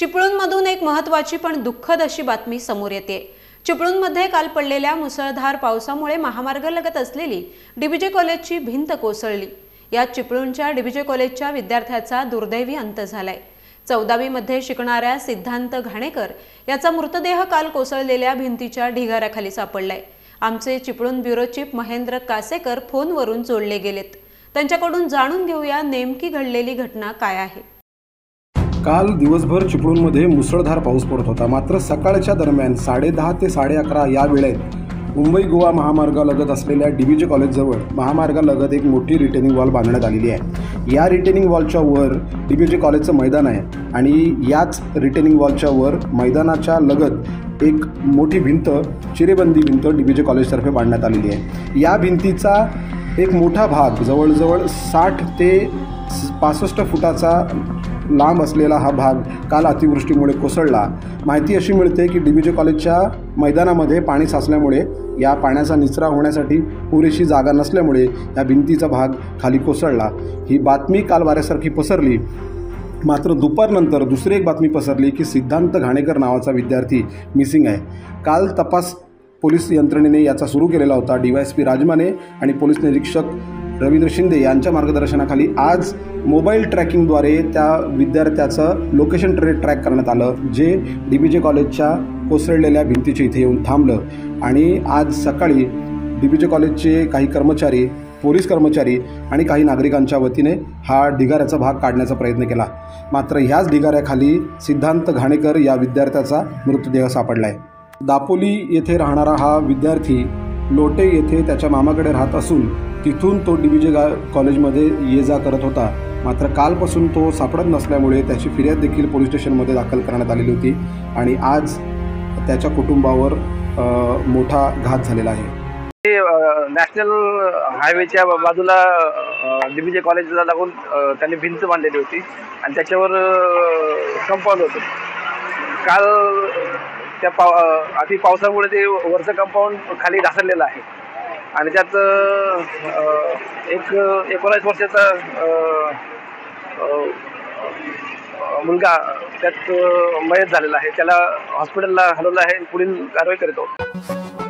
चिपळूणमधून एक महत्त्वाची पण दुःखद अशी बातमी समोर येते। चिपळूणमध्ये काल पडलेल्या मुसळधार पावसामुळे महामार्गालगत असलेली डीबीजे कॉलेजची भिंत कोसळली। यात चिपळूणच्या डीबीजे कॉलेजच्या विद्यार्थ्याचा दुर्दैवी अंत झालाय। 14वी मध्ये शिकणाऱ्या सिद्धांत घाणेकर याचा मृतदेह काल कोसळलेल्या भिंतीच्या ढिगाऱ्याखाली सापडलाय। आमचे चिपळूण ब्युरो चीफ महेंद्र कासेकर फोनवरून जोडले गेलेत। त्यांच्याकडून जाणून घेऊया नेमकी घडलेली घटना काय आहे। काल दिवसभर चिपळूणमध्ये मुसळधार पाऊस पडत होता। मात्र सकाळच्या दरम्यान 10:30 ते 11:30 या वेळेत मुंबई गोवा महामार्गालगत असलेल्या डीबीजे कॉलेजजवळ महामार्गालगत एक मोठी रिटेनिंग वॉल बांधण्यात आलेली आहे। या रिटेनिंग वॉलच्या वर डीबीजे कॉलेजचं मैदान आहे आणि याच रिटेनिंग वॉलच्या वर मैदानाच्या लगत एक मोठी भिंत, चिरेबंदी भिंत डीबीजे कॉलेजतर्फे बांधण्यात आलेली आहे। या भिंतीचा एक मोठा भाग, जवळजवळ 60 ते 65 फुटाचा लांब असलेला हा भाग काल अतिवृष्टीमुळे कोसळला। माहिती अशी मिळते की डीबीजे कॉलेजच्या मैदानामध्ये पाणी साचल्यामुळे या पाण्याचा निचरा होण्यासाठी पुरेशी जागा नसल्यामुळे या भिंतीचा भाग खाली कोसळला। ही बातमी काल वाऱ्यासारखी पसरली। मात्र दुपारनंतर दुसरी एक बातमी पसरली की सिद्धांत घाणेकर नावाचा विद्यार्थी मिसिंग आहे। काल तपास पोलीस यंत्रणेने याचा सुरू केलेला होता। DYSP राजमाने आणि पोलीस निरीक्षक रवींद्र शिंदे यांच्या मार्गदर्शनाखाली आज मोबाईल ट्रॅकिंगद्वारे त्या विद्यार्थ्याचं लोकेशन ट्रॅक करण्यात आलं, जे डीबीजे कॉलेजच्या कोसळलेल्या भिंतीच्या इथे येऊन थांबलं। आणि आज सकाळी डीबीजे कॉलेजचे काही कर्मचारी, पोलीस कर्मचारी आणि काही नागरिकांच्या वतीने हा ढिगाऱ्याचा भाग काढण्याचा प्रयत्न केला। मात्र ह्याच ढिगाऱ्याखाली सिद्धांत घाणेकर या विद्यार्थ्याचा मृतदेह सापडला आहे। दापोली येथे राहणारा हा विद्यार्थी लोटे येथे त्याच्या मामाकडे राहत असून तिथून तो डीबीजे कॉलेजमध्ये ये जा करत होता। मात्र कालपासून तो सापडत नसल्यामुळे त्याची फिर्याद देखील पोलीस स्टेशनमध्ये दाखल करण्यात आलेली होती आणि आज त्याच्या कुटुंबावर मोठा घात झालेला आहे। नॅशनल हायवेच्या बाजूला डीबीजे कॉलेजला लागून त्यांनी भिंत बांधलेली होती आणि त्याच्यावर कंपाऊंड होतं। काल त्या अति पावसामुळे ते वरचं कंपाऊंड खाली ढासळलेलं आहे आणि त्यात एक 19 वर्षाचा मुलगा त्यात मयत झालेला आहे। त्याला हॉस्पिटलला हलवलं आहे, पुढील कारवाई करीत आहोत।